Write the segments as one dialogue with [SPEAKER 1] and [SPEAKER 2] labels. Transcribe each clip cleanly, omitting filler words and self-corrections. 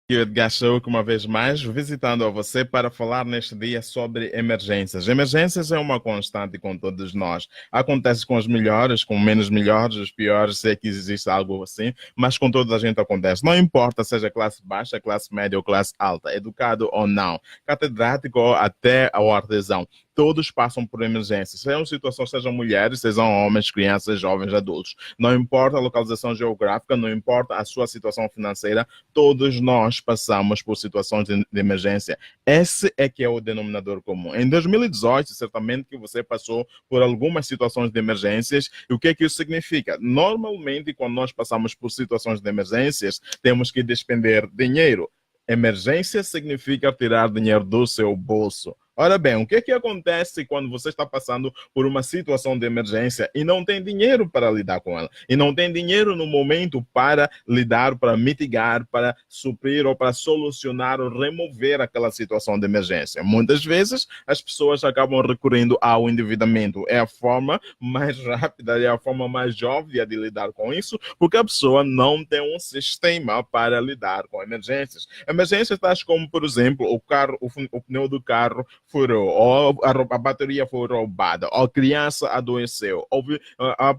[SPEAKER 1] Eu, Edgar Shauk, uma vez mais, visitando a você para falar neste dia sobre emergências. Emergências é uma constante com todos nós. Acontece com os melhores, com menos melhores, os piores, sei que existe algo assim, mas com toda a gente acontece. Não importa seja classe baixa, classe média ou classe alta, educado ou não, catedrático ou até o artesão. Todos passam por emergências, sejam situações, sejam mulheres, sejam homens, crianças, jovens, adultos. Não importa a localização geográfica, não importa a sua situação financeira, todos nós passamos por situações de emergência. Esse é que é o denominador comum. Em 2018, certamente que você passou por algumas situações de emergências. E o que é que isso significa? Normalmente, quando nós passamos por situações de emergências, temos que despender dinheiro. Emergência significa tirar dinheiro do seu bolso. Ora bem, o que é que acontece quando você está passando por uma situação de emergência e não tem dinheiro para lidar com ela? E não tem dinheiro no momento para lidar, para mitigar, para suprir ou para solucionar ou remover aquela situação de emergência. Muitas vezes as pessoas acabam recorrendo ao endividamento. É a forma mais rápida, é a forma mais óbvia de lidar com isso, porque a pessoa não tem um sistema para lidar com emergências. Emergências tais como, por exemplo, o pneu do carro furou, ou a bateria foi roubada, ou a criança adoeceu.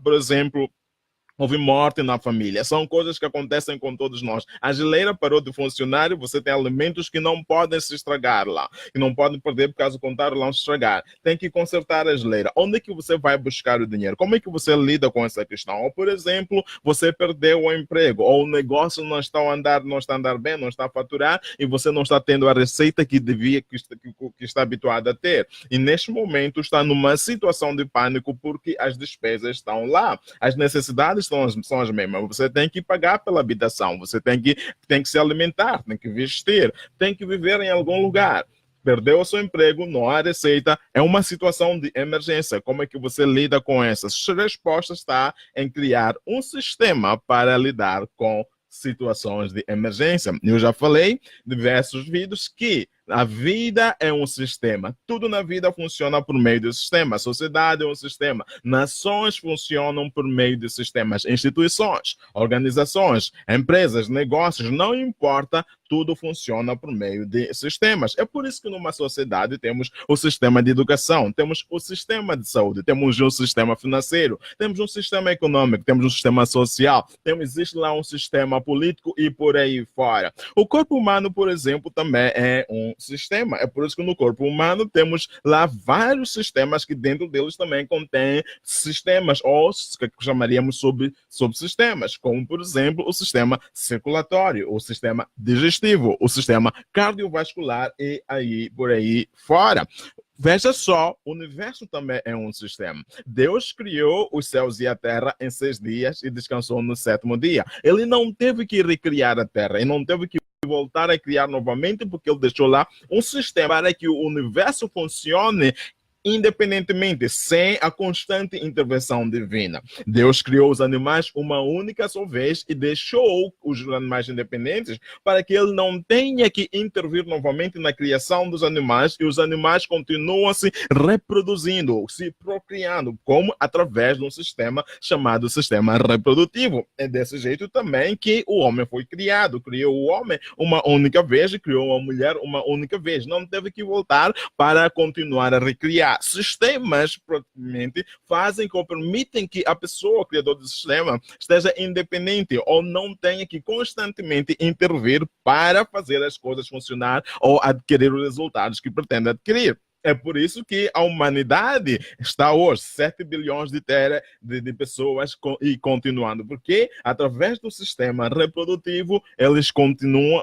[SPEAKER 1] Por exemplo, houve morte na família. São coisas que acontecem com todos nós. A geleira parou de funcionar e você tem alimentos que não podem se estragar lá. Que não podem perder por causa do contar lá se estragar. Tem que consertar a geleira. Onde é que você vai buscar o dinheiro? Como é que você lida com essa questão? Ou, por exemplo, você perdeu o emprego, ou o negócio não está a andar, não está a andar bem, não está a faturar, e você não está tendo a receita que devia, que está habituado a ter. E neste momento está numa situação de pânico porque as despesas estão lá. As necessidades são as mesmas. Você tem que pagar pela habitação, você tem que se alimentar, tem que vestir, tem que viver em algum lugar. Perdeu o seu emprego, não há receita, é uma situação de emergência. Como é que você lida com essas? A resposta está em criar um sistema para lidar com situações de emergência. Eu já falei em diversos vídeos que a vida é um sistema. Tudo na vida funciona por meio do sistema. A sociedade é um sistema. Nações funcionam por meio de sistemas. Instituições, organizações, empresas, negócios, não importa, tudo funciona por meio de sistemas. É por isso que numa sociedade temos o sistema de educação, temos o sistema de saúde, temos um sistema financeiro, temos um sistema econômico, temos um sistema social, existe lá um sistema político e por aí fora. O corpo humano, por exemplo, também é um sistema. É por isso que no corpo humano temos lá vários sistemas que dentro deles também contém sistemas, ou que chamaríamos subsistemas, como por exemplo o sistema circulatório, o sistema digestivo, o sistema cardiovascular e aí por aí fora. Veja só, o universo também é um sistema. Deus criou os céus e a terra em 6 dias e descansou no sétimo dia. Ele não teve que recriar a terra, ele não teve que voltar a criar novamente, porque ele deixou lá um sistema para que o universo funcione independentemente, sem a constante intervenção divina. Deus criou os animais uma única só vez e deixou os animais independentes para que ele não tenha que intervir novamente na criação dos animais e os animais continuam se reproduzindo, se procriando, como através de um sistema chamado sistema reprodutivo. É desse jeito também que o homem foi criado. Criou o homem uma única vez e criou a mulher uma única vez. Não teve que voltar para continuar a recriar. Sistemas propriamente fazem ou permitem que a pessoa, o criador do sistema, esteja independente ou não tenha que constantemente intervir para fazer as coisas funcionar ou adquirir os resultados que pretende adquirir. É por isso que a humanidade está hoje 7 bilhões de pessoas e continuando, porque através do sistema reprodutivo,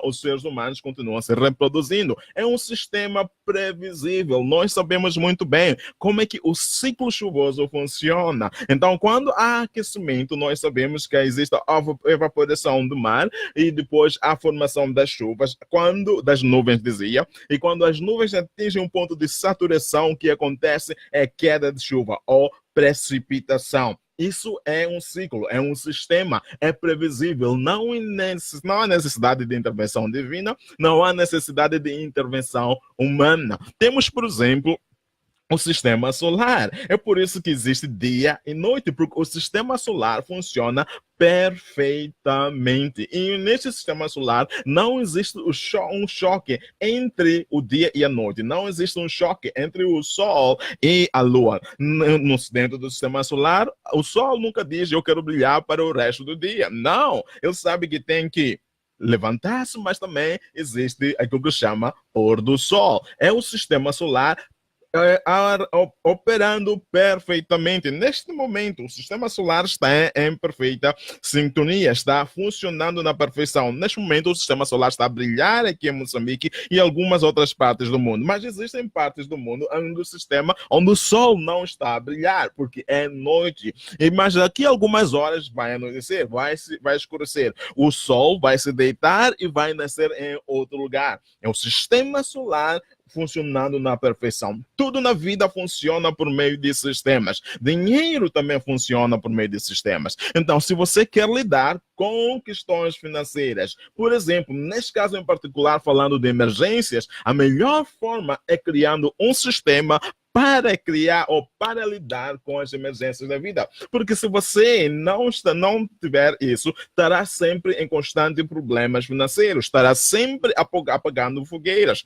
[SPEAKER 1] os seres humanos continuam se reproduzindo. É um sistema previsível. Nós sabemos muito bem como é que o ciclo chuvoso funciona. Então, quando há aquecimento, nós sabemos que existe a evaporação do mar e depois a formação das chuvas, das nuvens, dizia, e quando as nuvens atingem um ponto de saturação, o que acontece é queda de chuva ou precipitação. Isso é um ciclo, é um sistema, é previsível, não há necessidade de intervenção divina, não há necessidade de intervenção humana. Temos, por exemplo, o sistema solar. É por isso que existe dia e noite, porque o sistema solar funciona perfeitamente. E neste sistema solar não existe um choque entre o dia e a noite. Não existe um choque entre o Sol e a Lua. Dentro do sistema solar, o Sol nunca diz eu quero brilhar para o resto do dia. Não, ele sabe que tem que levantar-se, mas também existe aquilo que chama pôr do sol. É o sistema solar operando perfeitamente. Neste momento, o sistema solar está em perfeita sintonia, está funcionando na perfeição. Neste momento, o sistema solar está a brilhar aqui em Moçambique e algumas outras partes do mundo. Mas existem partes do mundo onde o sistema, onde o sol não está a brilhar, porque é noite. Mas daqui a algumas horas vai anoitecer, vai escurecer. O sol vai se deitar e vai nascer em outro lugar. É o sistema solar funcionando na perfeição. Tudo na vida funciona por meio de sistemas. Dinheiro também funciona por meio de sistemas. Então, se você quer lidar com questões financeiras, por exemplo, neste caso em particular, falando de emergências, a melhor forma é criando um sistema para criar ou para lidar com as emergências da vida. Porque se você não tiver isso, estará sempre em constante problemas financeiros, estará sempre apagando fogueiras,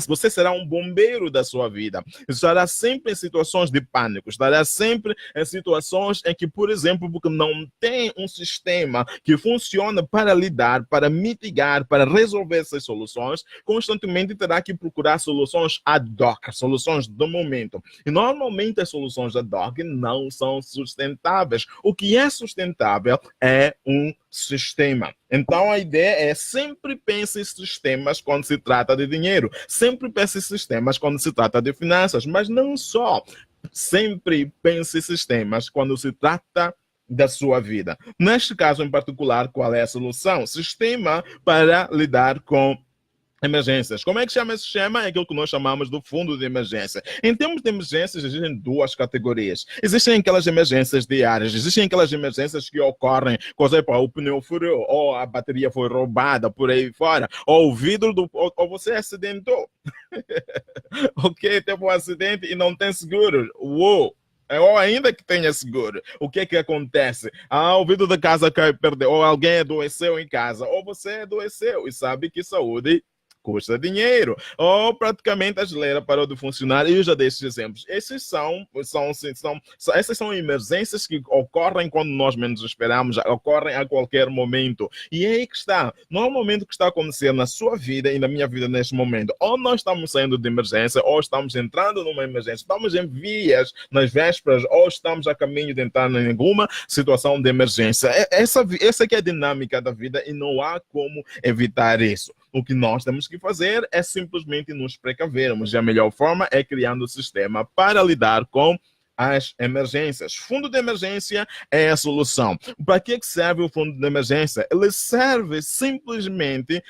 [SPEAKER 1] você será um bombeiro da sua vida, estará sempre em situações de pânico, estará sempre em situações em que, por exemplo, porque não tem um sistema que funciona para lidar, para mitigar, para resolver essas soluções, constantemente terá que procurar soluções ad hoc, soluções do momento. E normalmente as soluções ad hoc não são sustentáveis. O que é sustentável é um sistema. Então a ideia é sempre pense em sistemas quando se trata de dinheiro, sempre pense em sistemas quando se trata de finanças, mas não só. Sempre pense em sistemas quando se trata da sua vida. Neste caso em particular, qual é a solução? Sistema para lidar com emergências. Como é que chama esse sistema? É aquilo que nós chamamos do fundo de emergência. Em termos de emergências, existem duas categorias. Existem aquelas emergências diárias, existem aquelas emergências que ocorrem, coisa, o pneu furou, ou a bateria foi roubada por aí fora, ou o vidro ou você acidentou. Ok, teve um acidente e não tem seguro. Uou! Ou ainda que tenha seguro, o que que acontece? O vidro da casa caiu, perdeu, ou alguém adoeceu em casa, ou você adoeceu e sabe que saúde custa dinheiro, ou praticamente a geleira parou de funcionar, e eu já dei esses exemplos. Essas são emergências que ocorrem quando nós menos esperamos, ocorrem a qualquer momento. E é aí que está. Normalmente o que está acontecendo na sua vida e na minha vida neste momento, ou nós estamos saindo de emergência, ou estamos entrando numa emergência, estamos em vias nas vésperas, ou estamos a caminho de entrar em alguma situação de emergência. Essa que é a dinâmica da vida e não há como evitar isso. O que nós temos que fazer é simplesmente nos precavermos. E a melhor forma é criando um sistema para lidar com as emergências. Fundo de emergência é a solução. Para que serve o fundo de emergência? Ele serve simplesmente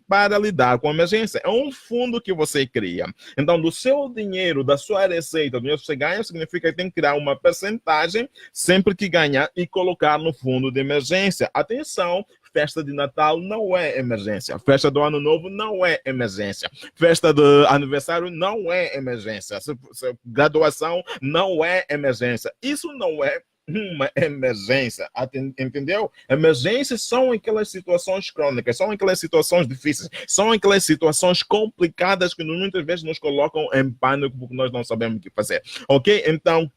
[SPEAKER 1] para lidar com a emergência. É um fundo que você cria. Então, do seu dinheiro, da sua receita, do dinheiro que você ganha, significa que tem que criar uma percentagem sempre que ganhar e colocar no fundo de emergência. Atenção! Festa de Natal não é emergência. Festa do Ano Novo não é emergência. Festa de aniversário não é emergência. Graduação não é emergência. Isso não é uma emergência, entendeu? Emergências são aquelas situações crônicas, são aquelas situações difíceis, são aquelas situações complicadas que muitas vezes nos colocam em pânico porque nós não sabemos o que fazer, ok? Então,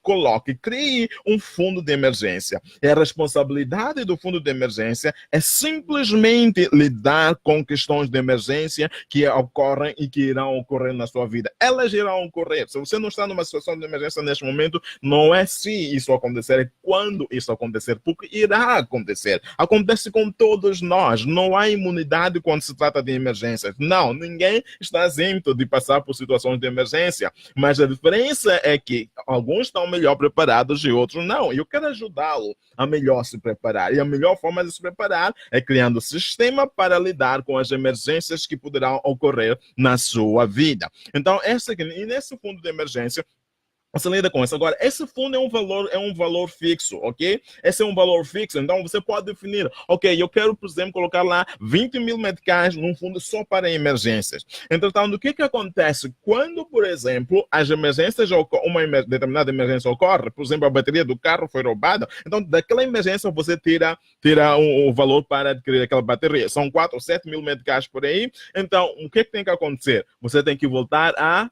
[SPEAKER 1] crie um fundo de emergência. E a responsabilidade do fundo de emergência é simplesmente lidar com questões de emergência que ocorrem e que irão ocorrer na sua vida. Elas irão ocorrer. Se você não está numa situação de emergência neste momento, não é se isso acontecer, é quando isso acontecer, porque irá acontecer. Acontece com todos nós. Não há imunidade quando se trata de emergências. Não, ninguém está isento de passar por situações de emergência. Mas a diferença é que alguns estão melhor preparados e outros não. E eu quero ajudá-lo a melhor se preparar. E a melhor forma de se preparar é criando um sistema para lidar com as emergências que poderão ocorrer na sua vida. Então, nesse fundo de emergência, Você lida com isso. Agora, esse fundo é um valor fixo, ok? Esse é um valor fixo. Então, você pode definir, ok, eu quero, por exemplo, colocar lá 20 mil meticais num fundo só para emergências. Entretanto, o que acontece? Quando, por exemplo, as emergências, uma determinada emergência ocorre, por exemplo, a bateria do carro foi roubada, então, daquela emergência, você tira o valor para adquirir aquela bateria. São 4 ou 7 mil meticais por aí. Então, o que tem que acontecer? Você tem que voltar a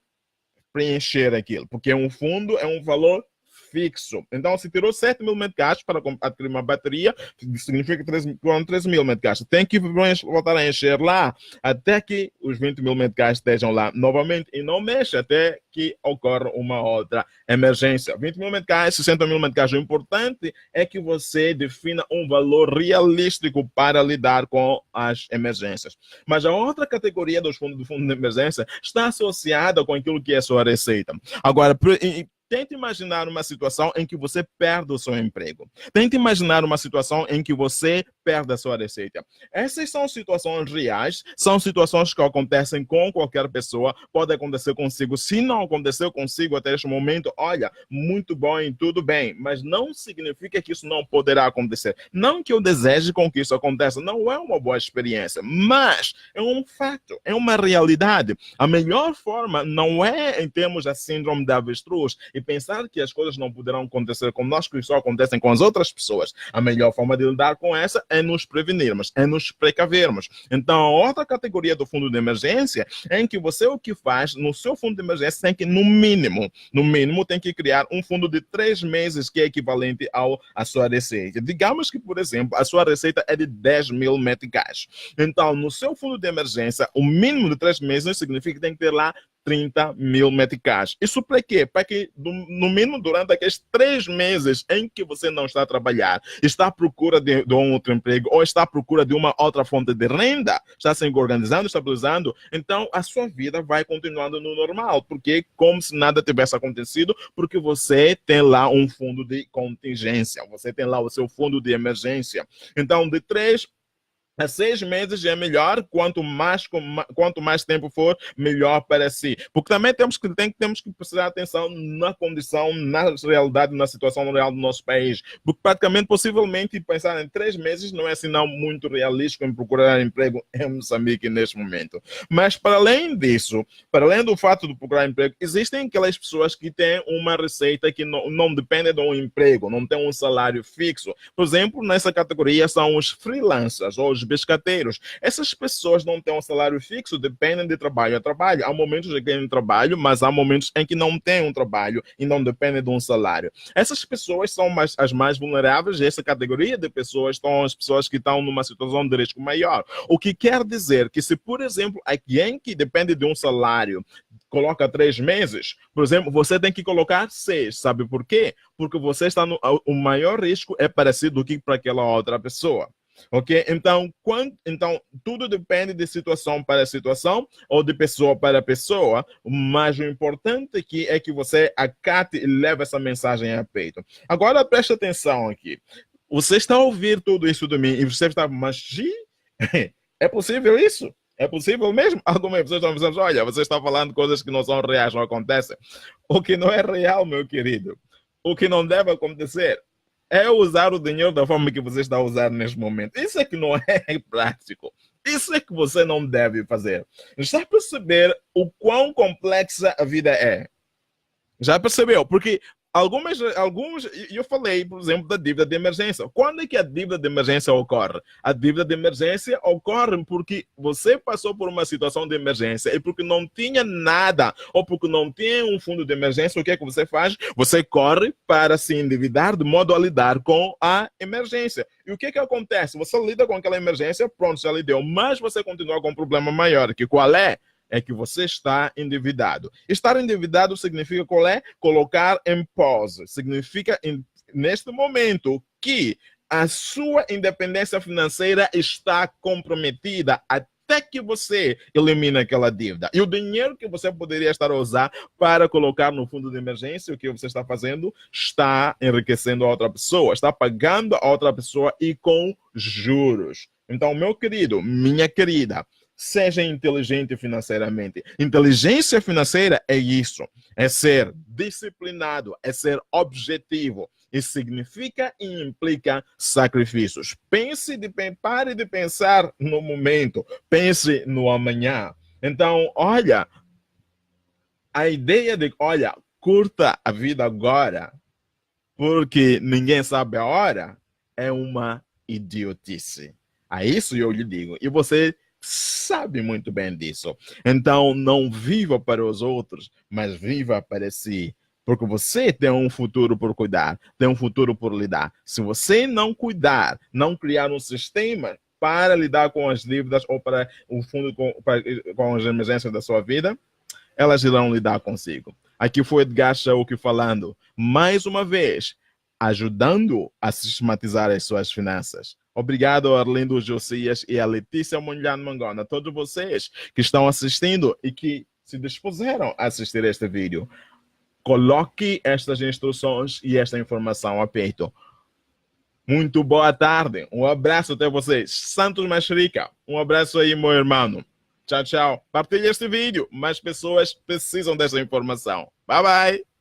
[SPEAKER 1] preencher aquilo, porque um fundo é um valor fixo. Então, se tirou 7 mil meticais para adquirir uma bateria, significa 13 mil meticais. Tem que voltar a encher lá até que os 20 mil meticais estejam lá novamente e não mexe até que ocorra uma outra emergência. 20 mil meticais, 60 mil meticais. O importante é que você defina um valor realístico para lidar com as emergências. Mas a outra categoria do fundo de emergência está associada com aquilo que é a sua receita. Agora, tente imaginar uma situação em que você perde o seu emprego. Tente imaginar uma situação em que você perde a sua receita. Essas são situações reais, são situações que acontecem com qualquer pessoa, pode acontecer consigo. Se não aconteceu consigo até este momento, olha, muito bom e tudo bem, mas não significa que isso não poderá acontecer. Não que eu deseje com que isso aconteça, não é uma boa experiência, mas é um fato, é uma realidade. A melhor forma não é em termos da síndrome da avestruz, e pensar que as coisas não poderão acontecer conosco e só acontecem com as outras pessoas. A melhor forma de lidar com essa é nos prevenirmos, é nos precavermos. Então, a outra categoria do fundo de emergência é em que você o que faz no seu fundo de emergência tem que, no mínimo, tem que criar um fundo de 3 meses que é equivalente à sua receita. Digamos que, por exemplo, a sua receita é de 10 mil meticais. Então, no seu fundo de emergência, o mínimo de 3 meses significa que tem que ter lá 30 mil meticais. Isso para quê? Para que, no mínimo, durante aqueles 3 meses em que você não está a trabalhar, está à procura de um outro emprego ou está à procura de uma outra fonte de renda, está se organizando, estabilizando, então a sua vida vai continuando no normal, porque como se nada tivesse acontecido, porque você tem lá um fundo de contingência, você tem lá o seu fundo de emergência. Então, de 3 a 6 meses é melhor, quanto mais tempo for, melhor para si. Porque também temos que prestar atenção na condição, na realidade, na situação real do nosso país. Porque praticamente, possivelmente, pensar em 3 meses não é assim não muito realístico em procurar emprego em Moçambique neste momento. Mas para além disso, para além do fato de procurar emprego, existem aquelas pessoas que têm uma receita que não depende de um emprego, não tem um salário fixo. Por exemplo, nessa categoria são os freelancers ou os pescateiros. Essas pessoas não têm um salário fixo, dependem de trabalho a trabalho. Há momentos em que têm trabalho, mas há momentos em que não têm um trabalho e não dependem de um salário. Essas pessoas são as mais vulneráveis. Essa categoria de pessoas são as pessoas que estão numa situação de risco maior. O que quer dizer que se, por exemplo, alguém que depende de um salário coloca 3 meses, por exemplo, você tem que colocar 6. Sabe por quê? Porque você está o maior risco é parecido do que para aquela outra pessoa. Ok? Então, tudo depende de situação para situação ou de pessoa para pessoa, mas o importante aqui é que você acate e leve essa mensagem a peito. Agora, preste atenção aqui. Você está a ouvir tudo isso de mim e você está, mas é possível isso? É possível mesmo? Algumas pessoas estão dizendo, olha, você está falando coisas que não são reais, não acontecem. O que não é real, meu querido, o que não deve acontecer é usar o dinheiro da forma que você está a usar neste momento. Isso é que não é prático. Isso é que você não deve fazer. Já perceber o quão complexa a vida é? Já percebeu? Porque alguns, eu falei, por exemplo, da dívida de emergência. Quando é que a dívida de emergência ocorre? A dívida de emergência ocorre porque você passou por uma situação de emergência e porque não tinha nada, ou porque não tinha um fundo de emergência, o que é que você faz? Você corre para se endividar de modo a lidar com a emergência. E o que é que acontece? Você lida com aquela emergência, pronto, já lidou, mas você continua com um problema maior, que qual é? É que você está endividado. Estar endividado significa qual é? Colocar em pause. Significa, neste momento, que a sua independência financeira está comprometida até que você elimine aquela dívida. E o dinheiro que você poderia estar a usar para colocar no fundo de emergência, o que você está fazendo? Está enriquecendo a outra pessoa, está pagando a outra pessoa e com juros. Então, meu querido, minha querida, seja inteligente financeiramente. Inteligência financeira é isso, é ser disciplinado, é ser objetivo. Isso significa e implica sacrifícios. Pare de pensar no momento, pense no amanhã. Então, olha, a ideia de, olha, curta a vida agora, porque ninguém sabe a hora, é uma idiotice. A isso eu lhe digo. E você sabe muito bem disso. Então, não viva para os outros, mas viva para si. Porque você tem um futuro por cuidar, tem um futuro por lidar. Se você não cuidar, não criar um sistema para lidar com as dívidas ou para o fundo com as emergências da sua vida, elas irão lidar consigo. Aqui foi Edgar Shauk falando, mais uma vez, ajudando a sistematizar as suas finanças. Obrigado a Arlindo Josias e a Letícia Munhano Mangona, a todos vocês que estão assistindo e que se dispuseram a assistir este vídeo. Coloque estas instruções e esta informação a peito. Muito boa tarde, um abraço até vocês. Santos Macherica, um abraço aí, meu irmão. Tchau, tchau. Partilhe este vídeo, mais pessoas precisam dessa informação. Bye, bye.